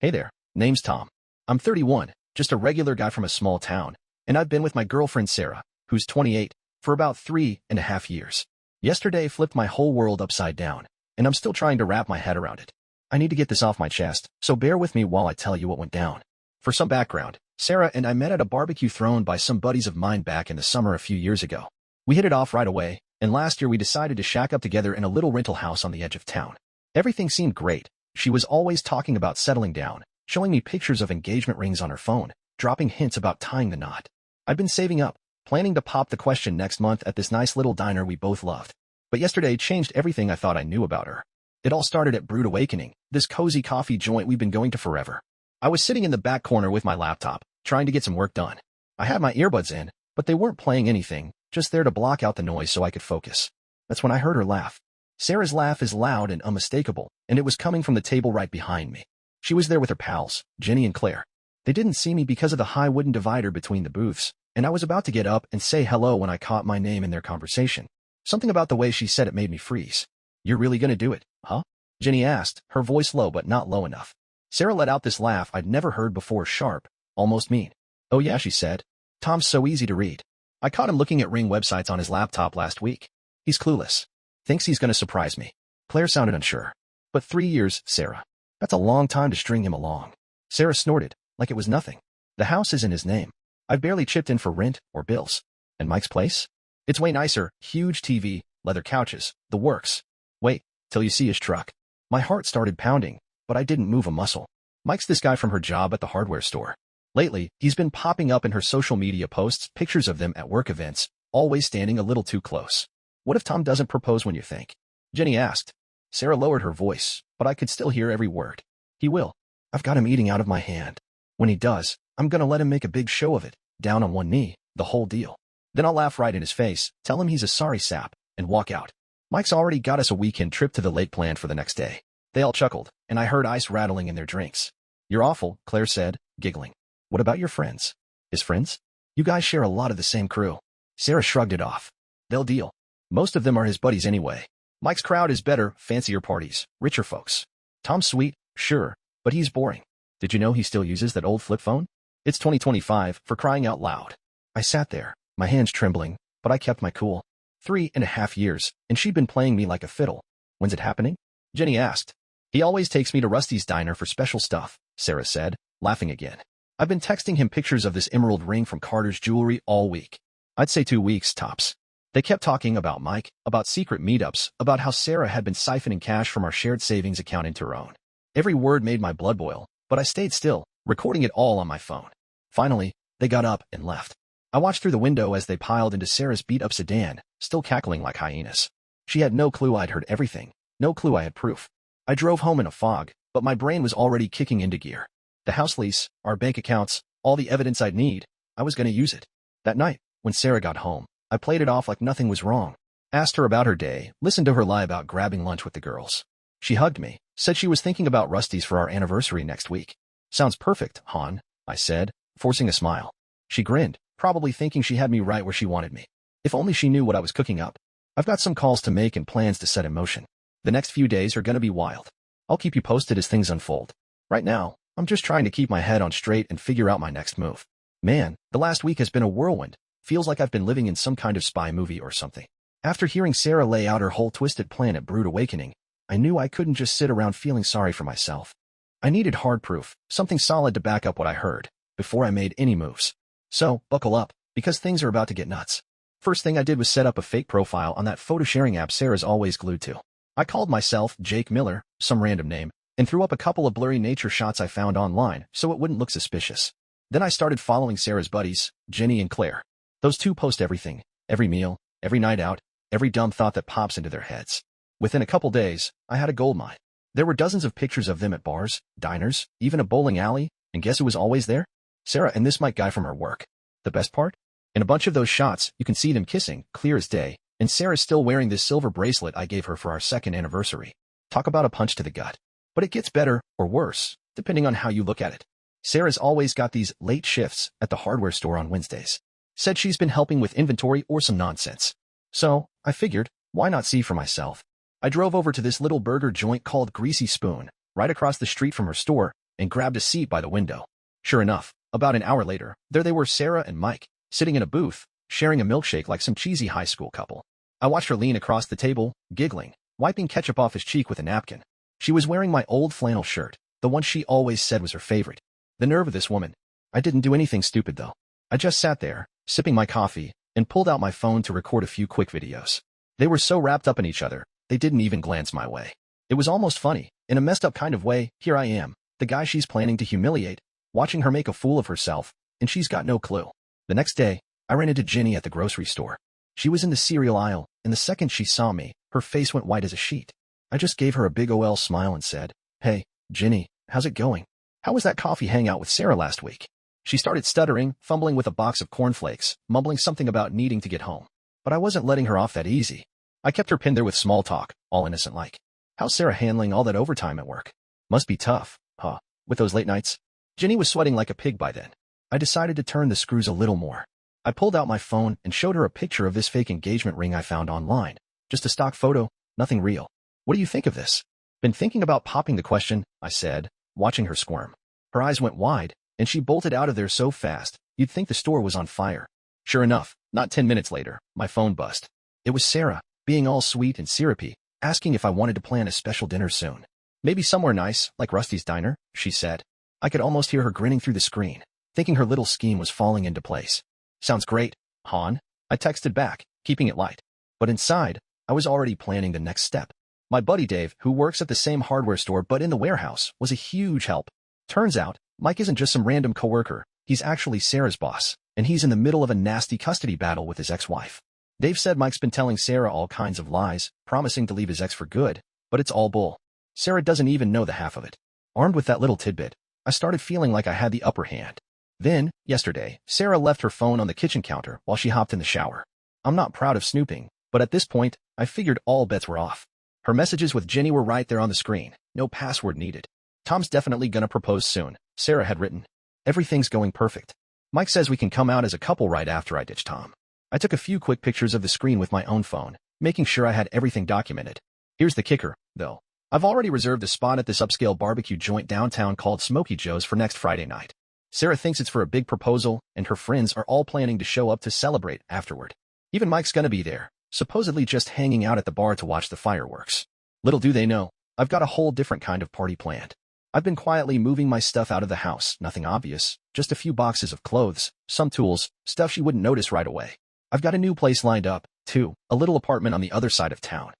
Hey there, name's Tom. I'm 31, just a regular guy from a small town, and I've been with my girlfriend Sarah, who's 28, for about 3.5 years. Yesterday flipped my whole world upside down, and I'm still trying to wrap my head around it. I need to get this off my chest, so bear with me while I tell you what went down. For some background, Sarah and I met at a barbecue thrown by some buddies of mine back in the summer a few years ago. We hit it off right away, and last year we decided to shack up together in a little rental house on the edge of town. Everything seemed great. She was always talking about settling down, showing me pictures of engagement rings on her phone, dropping hints about tying the knot. I'd been saving up, planning to pop the question next month at this nice little diner we both loved. But yesterday changed everything I thought I knew about her. It all started at Brewed Awakening, this cozy coffee joint we've been going to forever. I was sitting in the back corner with my laptop, trying to get some work done. I had my earbuds in, but they weren't playing anything, just there to block out the noise so I could focus. That's when I heard her laugh. Sarah's laugh is loud and unmistakable, and it was coming from the table right behind me. She was there with her pals, Jenny and Claire. They didn't see me because of the high wooden divider between the booths, and I was about to get up and say hello when I caught my name in their conversation. Something about the way she said it made me freeze. "You're really gonna do it, huh?" Jenny asked, her voice low but not low enough. Sarah let out this laugh I'd never heard before, sharp, almost mean. "Oh yeah," she said. "Tom's so easy to read. I caught him looking at ring websites on his laptop last week. He's clueless. Thinks he's gonna surprise me." Claire sounded unsure. "But 3 years, Sarah. That's a long time to string him along." Sarah snorted, like it was nothing. "The house isn't his name. I've barely chipped in for rent or bills. And Mike's place? It's way nicer, huge TV, leather couches, the works. Wait, till you see his truck." My heart started pounding, but I didn't move a muscle. Mike's this guy from her job at the hardware store. Lately, he's been popping up in her social media posts, pictures of them at work events, always standing a little too close. "What if Tom doesn't propose when you think?" Jenny asked. Sarah lowered her voice, but I could still hear every word. "He will. I've got him eating out of my hand. When he does, I'm gonna let him make a big show of it, down on one knee, the whole deal. Then I'll laugh right in his face, tell him he's a sorry sap, and walk out. Mike's already got us a weekend trip to the lake planned for the next day." They all chuckled, and I heard ice rattling in their drinks. "You're awful," Claire said, giggling. "What about your friends?" "His friends? You guys share a lot of the same crew." Sarah shrugged it off. "They'll deal. Most of them are his buddies anyway. Mike's crowd is better, fancier parties, richer folks. Tom's sweet, sure, but he's boring. Did you know he still uses that old flip phone? It's 2025, for crying out loud." I sat there, my hands trembling, but I kept my cool. 3.5 years, and she'd been playing me like a fiddle. "When's it happening?" Jenny asked. "He always takes me to Rusty's diner for special stuff," Sarah said, laughing again. "I've been texting him pictures of this emerald ring from Carter's Jewelry all week. I'd say 2 weeks, tops." They kept talking about Mike, about secret meetups, about how Sarah had been siphoning cash from our shared savings account into her own. Every word made my blood boil, but I stayed still, recording it all on my phone. Finally, they got up and left. I watched through the window as they piled into Sarah's beat-up sedan, still cackling like hyenas. She had no clue I'd heard everything, no clue I had proof. I drove home in a fog, but my brain was already kicking into gear. The house lease, our bank accounts, all the evidence I'd need, I was going to use it. That night, when Sarah got home, I played it off like nothing was wrong. Asked her about her day, listened to her lie about grabbing lunch with the girls. She hugged me, said she was thinking about Rusty's for our anniversary next week. "Sounds perfect, hon," I said, forcing a smile. She grinned, probably thinking she had me right where she wanted me. If only she knew what I was cooking up. I've got some calls to make and plans to set in motion. The next few days are going to be wild. I'll keep you posted as things unfold. Right now, I'm just trying to keep my head on straight and figure out my next move. Man, the last week has been a whirlwind. Feels like I've been living in some kind of spy movie or something. After hearing Sarah lay out her whole twisted plan at Brewed Awakening, I knew I couldn't just sit around feeling sorry for myself. I needed hard proof, something solid to back up what I heard, before I made any moves. So, buckle up, because things are about to get nuts. First thing I did was set up a fake profile on that photo sharing app Sarah's always glued to. I called myself Jake Miller, some random name, and threw up a couple of blurry nature shots I found online so it wouldn't look suspicious. Then I started following Sarah's buddies, Jenny and Claire. Those two post everything, every meal, every night out, every dumb thought that pops into their heads. Within a couple days, I had a goldmine. There were dozens of pictures of them at bars, diners, even a bowling alley, and guess who was always there? Sarah and this Mike guy from her work. The best part? In a bunch of those shots, you can see them kissing, clear as day, and Sarah's still wearing this silver bracelet I gave her for our second anniversary. Talk about a punch to the gut. But it gets better, or worse, depending on how you look at it. Sarah's always got these late shifts at the hardware store on Wednesdays. Said she's been helping with inventory or some nonsense. So, I figured, why not see for myself? I drove over to this little burger joint called Greasy Spoon, right across the street from her store, and grabbed a seat by the window. Sure enough, about an hour later, there they were, Sarah and Mike, sitting in a booth, sharing a milkshake like some cheesy high school couple. I watched her lean across the table, giggling, wiping ketchup off his cheek with a napkin. She was wearing my old flannel shirt, the one she always said was her favorite. The nerve of this woman. I didn't do anything stupid though. I just sat there, sipping my coffee, and pulled out my phone to record a few quick videos. They were so wrapped up in each other, they didn't even glance my way. It was almost funny. In a messed up kind of way, here I am, the guy she's planning to humiliate, watching her make a fool of herself, and she's got no clue. The next day, I ran into Ginny at the grocery store. She was in the cereal aisle, and the second she saw me, her face went white as a sheet. I just gave her a big OL smile and said, "Hey, Ginny, how's it going? How was that coffee hangout with Sarah last week?" She started stuttering, fumbling with a box of cornflakes, mumbling something about needing to get home. But I wasn't letting her off that easy. I kept her pinned there with small talk, all innocent-like. How's Sarah handling all that overtime at work? Must be tough, huh, with those late nights? Ginny was sweating like a pig by then. I decided to turn the screws a little more. I pulled out my phone and showed her a picture of this fake engagement ring I found online. Just a stock photo, nothing real. What do you think of this? Been thinking about popping the question, I said, watching her squirm. Her eyes went wide, and she bolted out of there so fast, you'd think the store was on fire. Sure enough, not 10 minutes later, my phone buzzed. It was Sarah, being all sweet and syrupy, asking if I wanted to plan a special dinner soon. Maybe somewhere nice, like Rusty's Diner, she said. I could almost hear her grinning through the screen, thinking her little scheme was falling into place. Sounds great, hon, I texted back, keeping it light. But inside, I was already planning the next step. My buddy Dave, who works at the same hardware store but in the warehouse, was a huge help. Turns out, Mike isn't just some random coworker, he's actually Sarah's boss, and he's in the middle of a nasty custody battle with his ex-wife. Dave said Mike's been telling Sarah all kinds of lies, promising to leave his ex for good, but it's all bull. Sarah doesn't even know the half of it. Armed with that little tidbit, I started feeling like I had the upper hand. Then, yesterday, Sarah left her phone on the kitchen counter while she hopped in the shower. I'm not proud of snooping, but at this point, I figured all bets were off. Her messages with Ginny were right there on the screen, no password needed. Tom's definitely gonna propose soon, Sarah had written. Everything's going perfect. Mike says we can come out as a couple right after I ditch Tom. I took a few quick pictures of the screen with my own phone, making sure I had everything documented. Here's the kicker, though. I've already reserved a spot at this upscale barbecue joint downtown called Smoky Joe's for next Friday night. Sarah thinks it's for a big proposal, and her friends are all planning to show up to celebrate afterward. Even Mike's gonna be there, supposedly just hanging out at the bar to watch the fireworks. Little do they know, I've got a whole different kind of party planned. I've been quietly moving my stuff out of the house, nothing obvious, just a few boxes of clothes, some tools, stuff she wouldn't notice right away. I've got a new place lined up, too, a little apartment on the other side of town.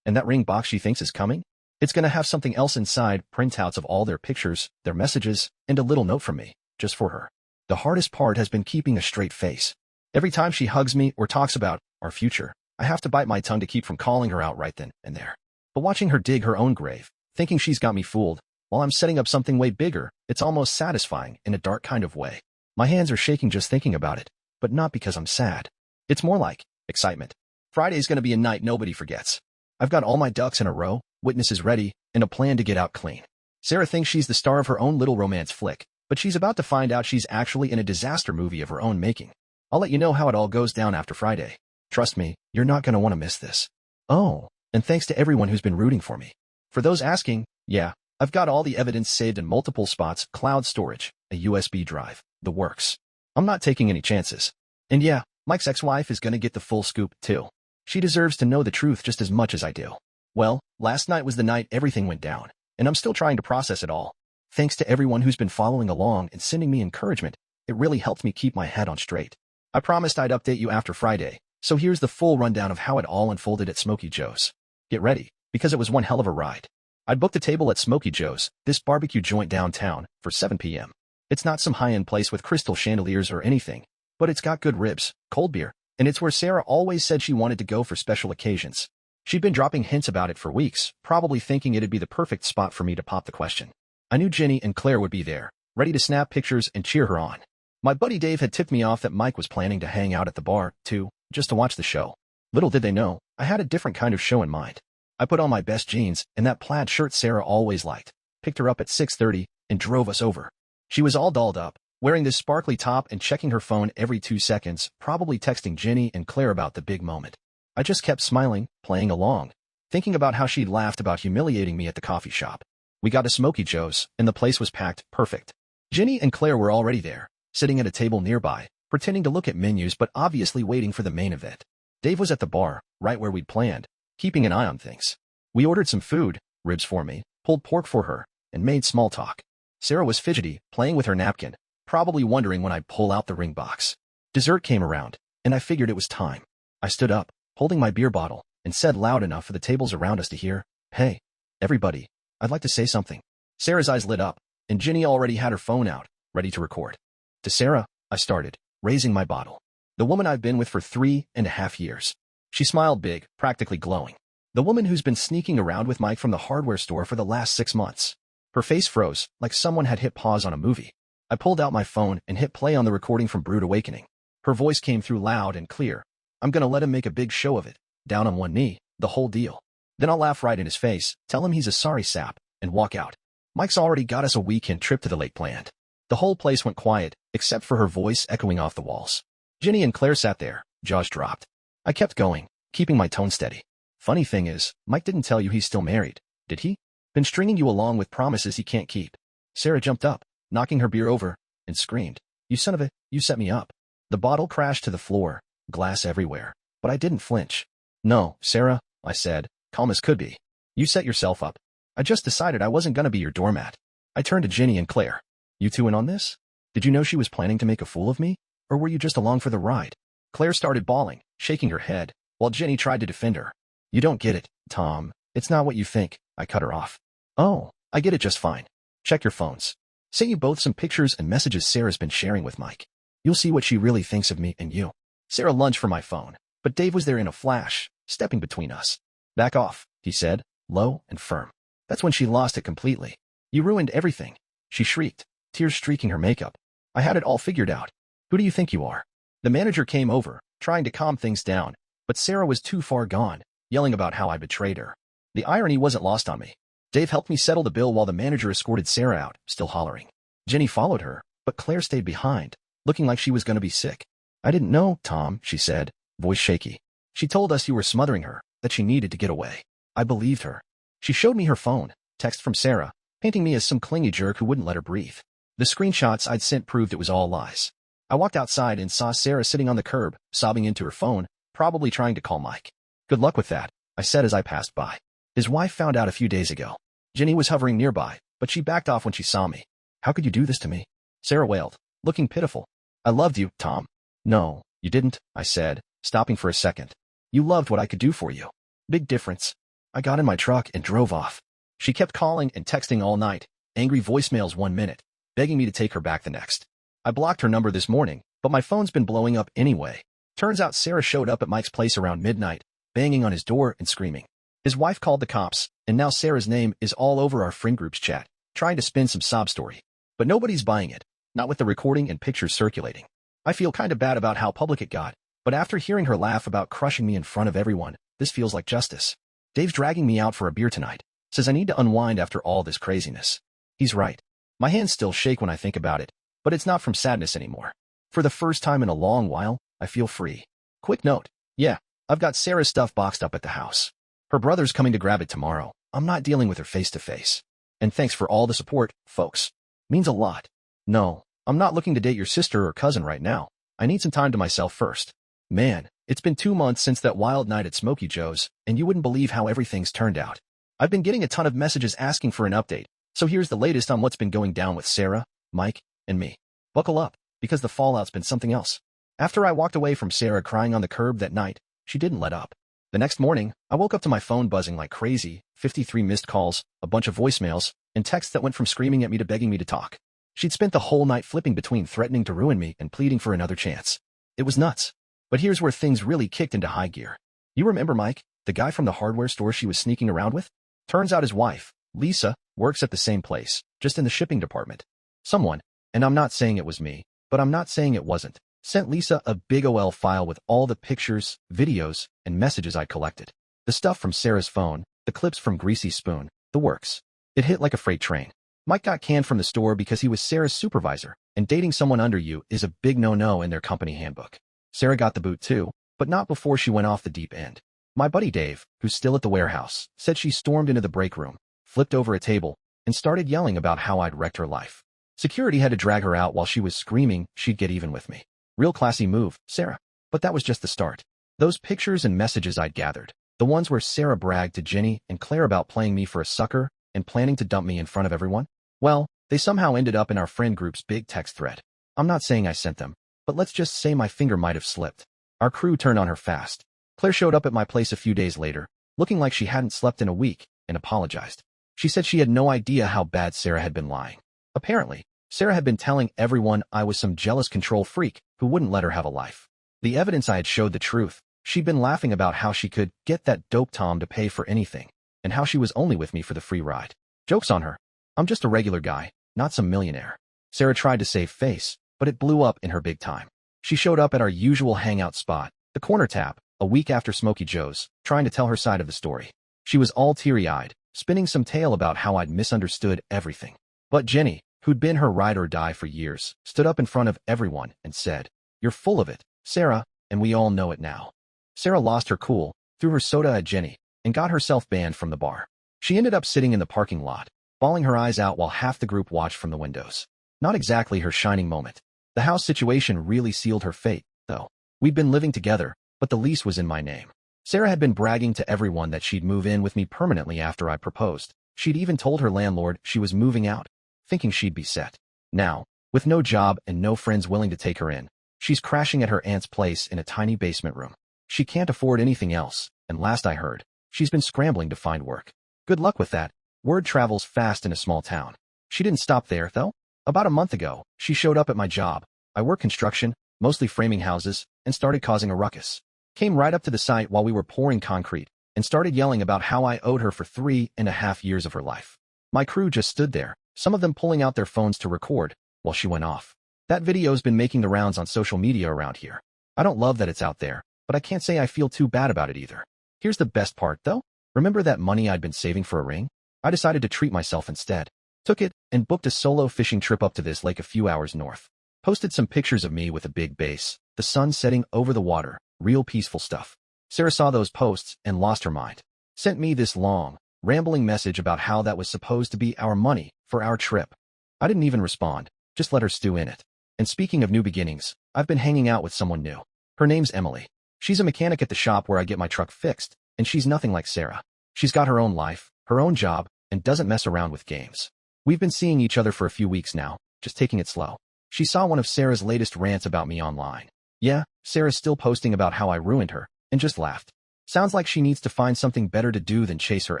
And that ring box she thinks is coming? It's gonna have something else inside, printouts of all their pictures, their messages, and a little note from me, just for her. The hardest part has been keeping a straight face. Every time she hugs me or talks about our future, I have to bite my tongue to keep from calling her out right then and there. But watching her dig her own grave, thinking she's got me fooled, while I'm setting up something way bigger, it's almost satisfying in a dark kind of way. My hands are shaking just thinking about it, but not because I'm sad. It's more like excitement. Friday's gonna be a night nobody forgets. I've got all my ducks in a row, witnesses ready, and a plan to get out clean. Sarah thinks she's the star of her own little romance flick, but she's about to find out she's actually in a disaster movie of her own making. I'll let you know how it all goes down after Friday. Trust me, you're not gonna want to miss this. Oh, and thanks to everyone who's been rooting for me. For those asking, yeah, I've got all the evidence saved in multiple spots, cloud storage, a USB drive, the works. I'm not taking any chances. And yeah, Mike's ex-wife is gonna get the full scoop, too. She deserves to know the truth just as much as I do. Well, last night was the night everything went down, and I'm still trying to process it all. Thanks to everyone who's been following along and sending me encouragement, it really helped me keep my head on straight. I promised I'd update you after Friday, so here's the full rundown of how it all unfolded at Smoky Joe's. Get ready, because it was one hell of a ride. I booked a table at Smoky Joe's, this barbecue joint downtown, for 7 p.m. It's not some high-end place with crystal chandeliers or anything, but it's got good ribs, cold beer, and it's where Sarah always said she wanted to go for special occasions. She'd been dropping hints about it for weeks, probably thinking it'd be the perfect spot for me to pop the question. I knew Ginny and Claire would be there, ready to snap pictures and cheer her on. My buddy Dave had tipped me off that Mike was planning to hang out at the bar, too, just to watch the show. Little did they know, I had a different kind of show in mind. I put on my best jeans and that plaid shirt Sarah always liked, picked her up at 6:30, and drove us over. She was all dolled up, wearing this sparkly top and checking her phone every 2 seconds, probably texting Ginny and Claire about the big moment. I just kept smiling, playing along, thinking about how she'd laughed about humiliating me at the coffee shop. We got to Smokey Joe's, and the place was packed perfect. Ginny and Claire were already there, sitting at a table nearby, pretending to look at menus but obviously waiting for the main event. Dave was at the bar, right where we'd planned, keeping an eye on things. We ordered some food, ribs for me, pulled pork for her, and made small talk. Sarah was fidgety, playing with her napkin, probably wondering when I'd pull out the ring box. Dessert came around, and I figured it was time. I stood up, holding my beer bottle, and said loud enough for the tables around us to hear, "Hey, everybody, I'd like to say something." Sarah's eyes lit up, and Ginny already had her phone out, ready to record. To Sarah, I started, raising my bottle. The woman I've been with for 3.5 years. She smiled big, practically glowing. The woman who's been sneaking around with Mike from the hardware store for the last 6 months. Her face froze, like someone had hit pause on a movie. I pulled out my phone and hit play on the recording from Brood Awakening. Her voice came through loud and clear. "I'm gonna let him make a big show of it. Down on one knee, the whole deal. Then I'll laugh right in his face, tell him he's a sorry sap, and walk out. Mike's already got us a weekend trip to the lake planned." The whole place went quiet, except for her voice echoing off the walls. Ginny and Claire sat there, jaws dropped. I kept going, keeping my tone steady. "Funny thing is, Mike didn't tell you he's still married, did he? Been stringing you along with promises he can't keep." Sarah jumped up, knocking her beer over, and screamed, "You son of a, you set me up." The bottle crashed to the floor, glass everywhere, but I didn't flinch. "No, Sarah," I said, calm as could be. "You set yourself up. I just decided I wasn't gonna be your doormat." I turned to Ginny and Claire. "You two in on this? Did you know she was planning to make a fool of me? Or were you just along for the ride?" Claire started bawling, shaking her head, while Ginny tried to defend her. "You don't get it, Tom. It's not what you think," I cut her off. "Oh, I get it just fine. Check your phones. Sent you both some pictures and messages Sarah's been sharing with Mike. You'll see what she really thinks of me and you." Sarah lunged for my phone, but Dave was there in a flash, stepping between us. "Back off," he said, low and firm. That's when she lost it completely. "You ruined everything," she shrieked, tears streaking her makeup. "I had it all figured out. Who do you think you are?" The manager came over, trying to calm things down, but Sarah was too far gone, yelling about how I betrayed her. The irony wasn't lost on me. Dave helped me settle the bill while the manager escorted Sarah out, still hollering. Ginny followed her, but Claire stayed behind, looking like she was going to be sick. "I didn't know, Tom," she said, voice shaky. "She told us you were smothering her, that she needed to get away." I believed her. She showed me her phone, text from Sarah, painting me as some clingy jerk who wouldn't let her breathe. The screenshots I'd sent proved it was all lies. I walked outside and saw Sarah sitting on the curb, sobbing into her phone, probably trying to call Mike. "Good luck with that," I said as I passed by. "His wife found out a few days ago." Ginny was hovering nearby, but she backed off when she saw me. "How could you do this to me?" Sarah wailed, looking pitiful. "I loved you, Tom." "No, you didn't," I said, stopping for a second. "You loved what I could do for you. Big difference." I got in my truck and drove off. She kept calling and texting all night, angry voicemails 1 minute, begging me to take her back the next. I blocked her number this morning, but my phone's been blowing up anyway. Turns out Sarah showed up at Mike's place around midnight, banging on his door and screaming. His wife called the cops, and now Sarah's name is all over our friend group's chat, trying to spin some sob story. But nobody's buying it, not with the recording and pictures circulating. I feel kind of bad about how public it got, but after hearing her laugh about crushing me in front of everyone, this feels like justice. Dave's dragging me out for a beer tonight, says I need to unwind after all this craziness. He's right. My hands still shake when I think about it, but it's not from sadness anymore. For the first time in a long while, I feel free. Quick note. Yeah, I've got Sarah's stuff boxed up at the house. Her brother's coming to grab it tomorrow. I'm not dealing with her face to face. And thanks for all the support, folks. Means a lot. No, I'm not looking to date your sister or cousin right now. I need some time to myself first. Man, it's been 2 months since that wild night at Smokey Joe's, and you wouldn't believe how everything's turned out. I've been getting a ton of messages asking for an update, so here's the latest on what's been going down with Sarah, Mike, and me. Buckle up, because the fallout's been something else. After I walked away from Sarah crying on the curb that night, she didn't let up. The next morning, I woke up to my phone buzzing like crazy, 53 missed calls, a bunch of voicemails, and texts that went from screaming at me to begging me to talk. She'd spent the whole night flipping between threatening to ruin me and pleading for another chance. It was nuts. But here's where things really kicked into high gear. You remember Mike, the guy from the hardware store she was sneaking around with? Turns out his wife, Lisa, works at the same place, just in the shipping department. Someone, and I'm not saying it was me, but I'm not saying it wasn't, sent Lisa a big OL file with all the pictures, videos, and messages I'd collected. The stuff from Sarah's phone, the clips from Greasy Spoon, the works. It hit like a freight train. Mike got canned from the store because he was Sarah's supervisor, and dating someone under you is a big no-no in their company handbook. Sarah got the boot too, but not before she went off the deep end. My buddy Dave, who's still at the warehouse, said she stormed into the break room, flipped over a table, and started yelling about how I'd wrecked her life. Security had to drag her out while she was screaming she'd get even with me. Real classy move, Sarah. But that was just the start. Those pictures and messages I'd gathered, the ones where Sarah bragged to Jenny and Claire about playing me for a sucker and planning to dump me in front of everyone, well, they somehow ended up in our friend group's big text thread. I'm not saying I sent them, but let's just say my finger might have slipped. Our crew turned on her fast. Claire showed up at my place a few days later, looking like she hadn't slept in a week, and apologized. She said she had no idea how bad Sarah had been lying. Apparently, Sarah had been telling everyone I was some jealous control freak who wouldn't let her have a life. The evidence I had showed the truth. She'd been laughing about how she could get that dope Tom to pay for anything, and how she was only with me for the free ride. Joke's on her. I'm just a regular guy, not some millionaire. Sarah tried to save face, but it blew up in her big time. She showed up at our usual hangout spot, the Corner Tap, a week after Smokey Joe's, trying to tell her side of the story. She was all teary-eyed, spinning some tale about how I'd misunderstood everything. But Jenny, who'd been her ride or die for years, stood up in front of everyone and said, "You're full of it, Sarah, and we all know it now." Sarah lost her cool, threw her soda at Jenny, and got herself banned from the bar. She ended up sitting in the parking lot, bawling her eyes out while half the group watched from the windows. Not exactly her shining moment. The house situation really sealed her fate, though. We'd been living together, but the lease was in my name. Sarah had been bragging to everyone that she'd move in with me permanently after I proposed. She'd even told her landlord she was moving out, thinking she'd be set. Now, with no job and no friends willing to take her in, she's crashing at her aunt's place in a tiny basement room. She can't afford anything else, and last I heard, she's been scrambling to find work. Good luck with that. Word travels fast in a small town. She didn't stop there, though. About a month ago, she showed up at my job. I work construction, mostly framing houses, and started causing a ruckus. Came right up to the site while we were pouring concrete, and started yelling about how I owed her for 3.5 years of her life. My crew just stood there, some of them pulling out their phones to record, while she went off. That video's been making the rounds on social media around here. I don't love that it's out there, but I can't say I feel too bad about it either. Here's the best part, though. Remember that money I'd been saving for a ring? I decided to treat myself instead. Took it, and booked a solo fishing trip up to this lake a few hours north. Posted some pictures of me with a big bass, the sun setting over the water, real peaceful stuff. Sarah saw those posts and lost her mind. Sent me this long, rambling message about how that was supposed to be our money for our trip. I didn't even respond, just let her stew in it. And speaking of new beginnings, I've been hanging out with someone new. Her name's Emily. She's a mechanic at the shop where I get my truck fixed, and she's nothing like Sarah. She's got her own life, her own job, and doesn't mess around with games. We've been seeing each other for a few weeks now, just taking it slow. She saw one of Sarah's latest rants about me online. Yeah, Sarah's still posting about how I ruined her, and just laughed. Sounds like she needs to find something better to do than chase her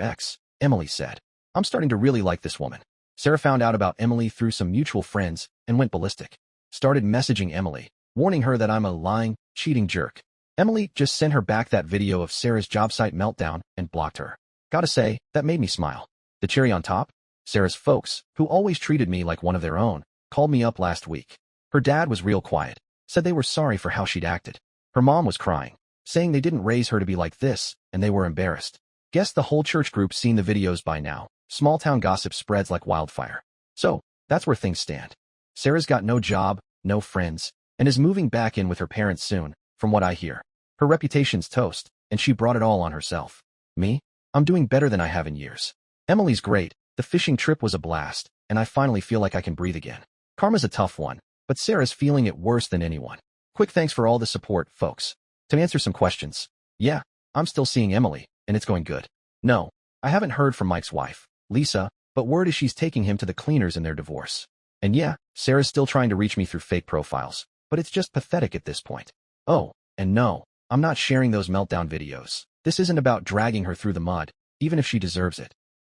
ex, Emily said. I'm starting to really like this woman. Sarah found out about Emily through some mutual friends and went ballistic. Started messaging Emily, warning her that I'm a lying, cheating jerk. Emily just sent her back that video of Sarah's job site meltdown and blocked her. Gotta say, that made me smile. The cherry on top? Sarah's folks, who always treated me like one of their own, called me up last week. Her dad was real quiet, said they were sorry for how she'd acted. Her mom was crying, saying they didn't raise her to be like this, and they were embarrassed. Guess the whole church group's seen the videos by now. Small town gossip spreads like wildfire. So, that's where things stand. Sarah's got no job, no friends, and is moving back in with her parents soon, from what I hear. Her reputation's toast, and she brought it all on herself. Me? I'm doing better than I have in years. Emily's great, the fishing trip was a blast, and I finally feel like I can breathe again. Karma's a tough one, but Sarah's feeling it worse than anyone. Quick thanks for all the support, folks. To answer some questions, yeah, I'm still seeing Emily, and it's going good. No, I haven't heard from Mike's wife, Lisa, but word is she's taking him to the cleaners in their divorce. And yeah, Sarah's still trying to reach me through fake profiles, but it's just pathetic at this point. Oh, and no, I'm not sharing those meltdown videos. This isn't about dragging her through the mud, even if she deserves it.